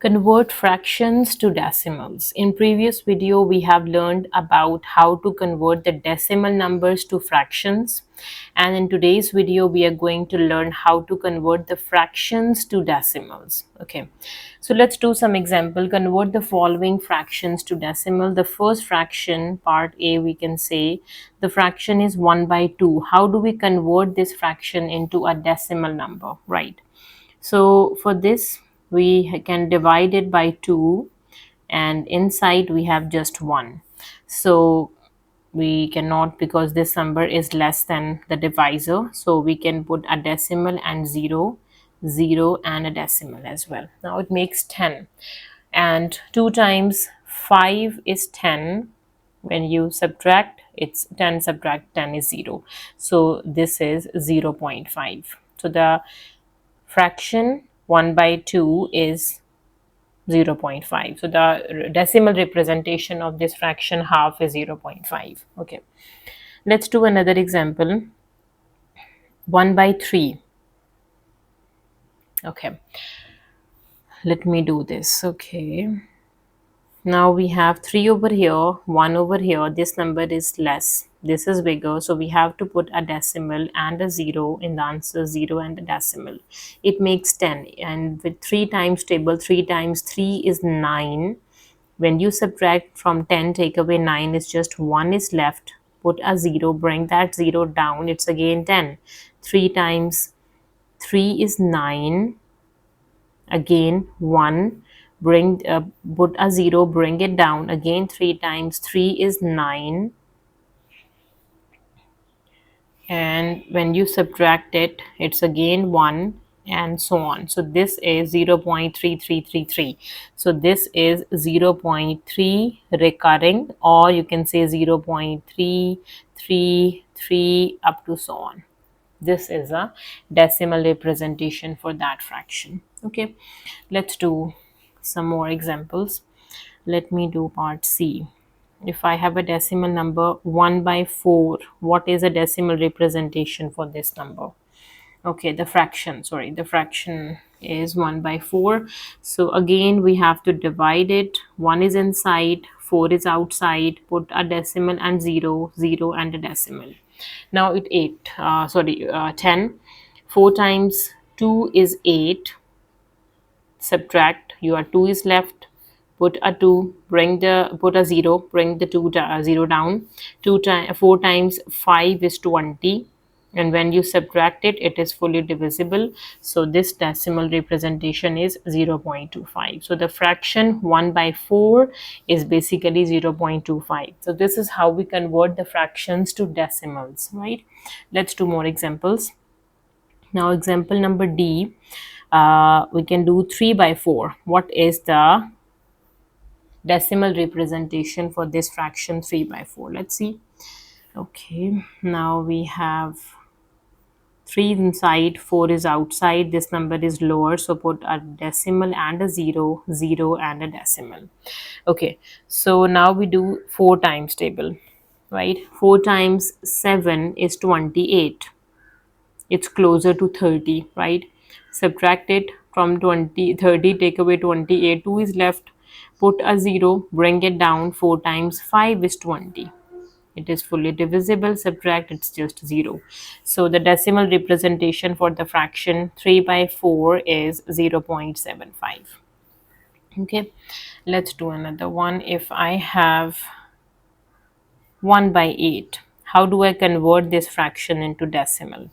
Convert fractions to decimals. In previous video, we have learned about how to convert the decimal numbers to fractions. And in today's video, we are going to learn how to convert the fractions to decimals. Okay, so let's do some example. Convert the following fractions to decimal. The first fraction, part A, we can say the fraction is 1 by 2. How do we convert this fraction into a decimal number, right? So for this, we can divide it by 2, and inside we have just 1. So we cannot, because this number is less than the divisor, so we can put a decimal and 0, 0 and a decimal as well. Now it makes 10, and 2 times 5 is 10. When you subtract, it's 10 subtract 10 is 0, so this is 0 0.5. So the fraction 1 by 2 is 0 0.5. So the decimal representation of this fraction half is 0 0.5. Okay, let's do another example. 1 by 3. Okay, let me do this. Okay, now we have 3 over here, 1 over here. This number is less, this is bigger, so we have to put a decimal and a 0 in the answer, 0 and a decimal. It makes 10, and with 3 times table, 3 times 3 is 9. When you subtract from 10, take away 9 is just 1 is left. Put a 0, bring that 0 down, it's again 10. 3 times 3 is 9, again 1, bring put a 0, bring it down, again 3 times 3 is 9, and when you subtract it, it's again 1, and so on. So this is 0 0.3333. So this is 0 0.3 recurring, or you can say 0 0.333 up to so on. This is a decimal representation for that fraction. Okay, let's do some more examples. Let me do part C. If I have a decimal number 1 by 4, what is a decimal representation for this number? Okay, the fraction is 1 by 4. So again, we have to divide it. 1 is inside, 4 is outside. Put a decimal and 0, 0 and a decimal. Now it 10. 4 times 2 is 8. Subtract, your 2 is left. Put a 2, put a 0, bring the 0 down. 4 times 5 is 20, and when you subtract it, it is fully divisible. So this decimal representation is 0 0.25. So the fraction 1 by 4 is basically 0 0.25. So this is how we convert the fractions to decimals, right? Let's do more examples. Now example number D, we can do 3 by 4. What is the decimal representation for this fraction 3 by 4? Let's see. Okay, now we have 3 inside, 4 is outside. This number is lower, so put a decimal and a 0, 0 and a decimal. Okay, so now we do 4 times table, right? 4 times 7 is 28. It's closer to 30, right? Subtract it from 30, take away 28, 2 is left. Put a 0, bring it down. 4 times 5 is 20. It is fully divisible. Subtract, it's just 0. So the decimal representation for the fraction 3 by 4 is 0 0.75. Okay, let's do another one. If I have 1 by 8, how do I convert this fraction into decimal?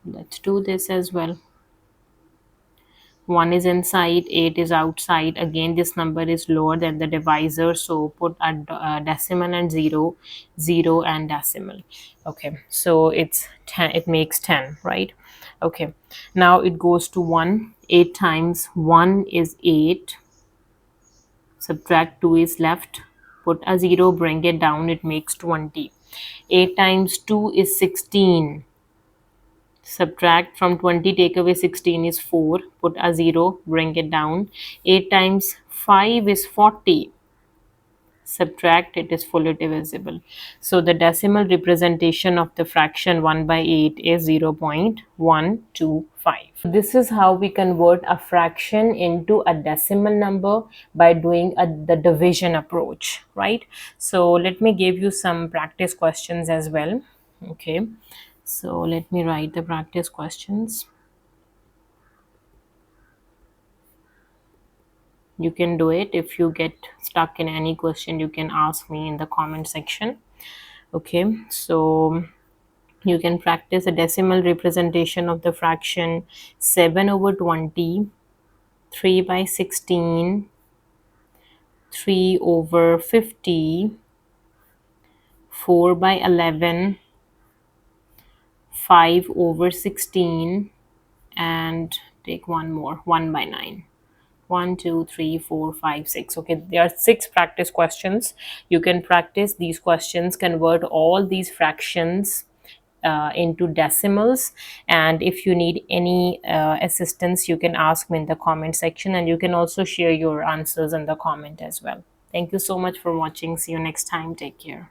Let's do this as well. 1 is inside, 8 is outside. Again, this number is lower than the divisor, so put a decimal and 0, 0 and decimal. Okay, so it's 10, it makes 10, right? Okay, now it goes to 1. 8 times 1 is 8. Subtract, 2 is left. Put a 0, bring it down, it makes 20. 8 times 2 is 16. Subtract from 20, take away 16 is 4. Put a 0, bring it down. 8 times 5 is 40. subtract, it is fully divisible. So the decimal representation of the fraction 1 by 8 is 0.125. This is how we convert a fraction into a decimal number by doing the division approach, right? So let me give you some practice questions as well. Okay, so let me write the practice questions. You can do it. If you get stuck in any question, you can ask me in the comment section. Okay, so you can practice a decimal representation of the fraction 7 over 20, 3 by 16, 3 over 50, 4 by 11, 5 over 16, and take one more, 1 by 9. 1, 2, 3, 4, 5, 6. Okay, there are 6 practice questions. You can practice these questions, convert all these fractions into decimals, and if you need any assistance, you can ask me in the comment section, and you can also share your answers in the comment as well. Thank you so much for watching. See you next time. Take care.